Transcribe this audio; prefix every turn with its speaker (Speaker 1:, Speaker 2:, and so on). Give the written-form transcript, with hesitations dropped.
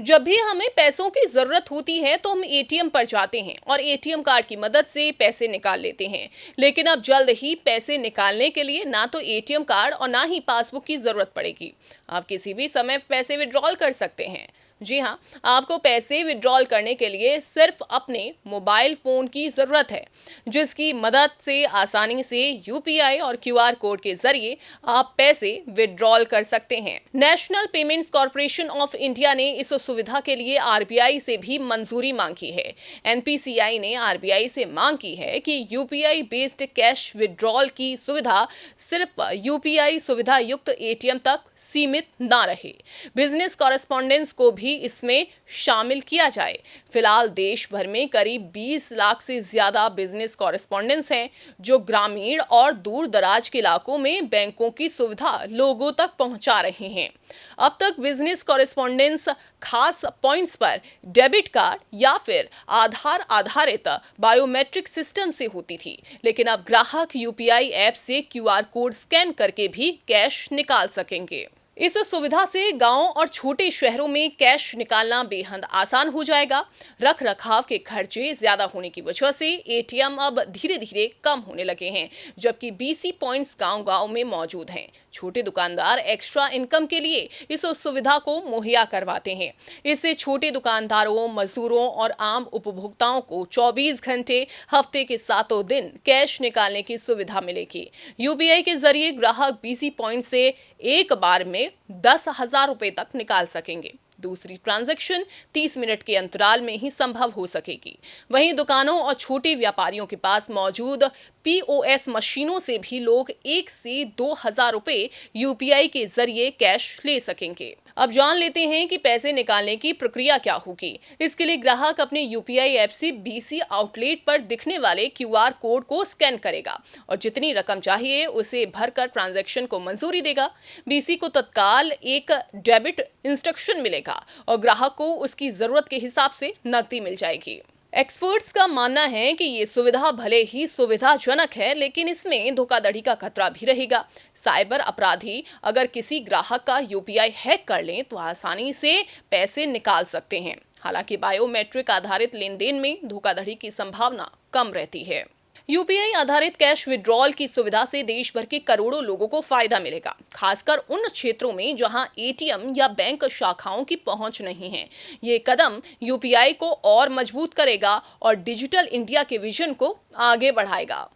Speaker 1: जब भी हमें पैसों की जरूरत होती है तो हम एटीएम पर जाते हैं और एटीएम कार्ड की मदद से पैसे निकाल लेते हैं। लेकिन अब जल्द ही पैसे निकालने के लिए ना तो एटीएम कार्ड और ना ही पासबुक की जरूरत पड़ेगी। आप किसी भी समय पैसे विड्रॉल कर सकते हैं। जी हाँ, आपको पैसे विड्रॉल करने के लिए सिर्फ अपने मोबाइल फोन की जरूरत है, जिसकी मदद से आसानी से यूपीआई और क्यूआर कोड के जरिए आप पैसे विड्रॉल कर सकते हैं। National payments corporation of India ने इस सुविधा के लिए आरबीआई से भी मंजूरी मांगी है। एनपीसीआई ने आरबीआई से मांग की है कि यूपीआई बेस्ड कैश विड्रॉल की सुविधा सिर्फ यूपीआई सुविधा युक्त एटीएम तक सीमित ना रहे। बिजनेस कॉरेस्पॉन्डेंस को भी इसमें शामिल किया जाए। फिलहाल देश भर में करीब 20 लाख से ज्यादा बिजनेस कॉरेस्पॉन्डेंस हैं, जो ग्रामीण और दूर दराज के इलाकों में बैंकों की सुविधा लोगों तक पहुंचा रहे हैं। अब तक बिजनेस कॉरेस्पॉन्डेंस खास पॉइंट्स पर डेबिट कार्ड या फिर आधार आधारित बायोमेट्रिक सिस्टम से होती थी, लेकिन अब ग्राहक यूपीआई ऐप से क्यूआर कोड स्कैन करके भी कैश निकाल सकेंगे। इस सुविधा से गांव और छोटे शहरों में कैश निकालना बेहद आसान हो जाएगा। रख रखाव के खर्चे ज्यादा होने की वजह से एटीएम अब धीरे धीरे कम होने लगे हैं, जबकि बीसी पॉइंट्स गांव-गांव में मौजूद हैं। छोटे दुकानदार एक्स्ट्रा इनकम के लिए इस सुविधा को मुहैया करवाते हैं। इससे छोटे दुकानदारों, मजदूरों और आम उपभोक्ताओं को 24 घंटे हफ्ते के 7 दिन कैश निकालने की सुविधा मिलेगी। यूपीआई के जरिए ग्राहक बीसी पॉइंट से एक बार में 10,000 रुपए तक निकाल सकेंगे। दूसरी ट्रांजैक्शन 30 मिनट के अंतराल में ही संभव हो सकेगी। वहीं दुकानों और छोटे व्यापारियों के पास मौजूद पीओएस मशीनों से भी लोग 1 से 2,000 रुपए यूपीआई के जरिए कैश ले सकेंगे। अब जान लेते हैं कि पैसे निकालने की प्रक्रिया क्या होगी। इसके लिए ग्राहक अपने यूपीआई ऐप से बीसी आउटलेट पर दिखने वाले क्यूआर कोड को स्कैन करेगा और जितनी रकम चाहिए उसे भरकर ट्रांजैक्शन को मंजूरी देगा। बीसी को तत्काल एक डेबिट इंस्ट्रक्शन मिलेगा और ग्राहक को उसकी जरूरत के हिसाब से नकदी मिल जाएगी। एक्सपर्ट्स का मानना है कि ये सुविधा भले ही सुविधाजनक है, लेकिन इसमें धोखाधड़ी का खतरा भी रहेगा। साइबर अपराधी अगर किसी ग्राहक का यूपीआई हैक कर लें तो आसानी से पैसे निकाल सकते हैं। हालांकि बायोमेट्रिक आधारित लेन देन में धोखाधड़ी की संभावना कम रहती है। यूपीआई आधारित कैश विड्रॉल की सुविधा से देश भर के करोड़ों लोगों को फायदा मिलेगा, खासकर उन क्षेत्रों में जहां एटीएम या बैंक शाखाओं की पहुंच नहीं है। ये कदम यूपीआई को और मजबूत करेगा और डिजिटल इंडिया के विजन को आगे बढ़ाएगा।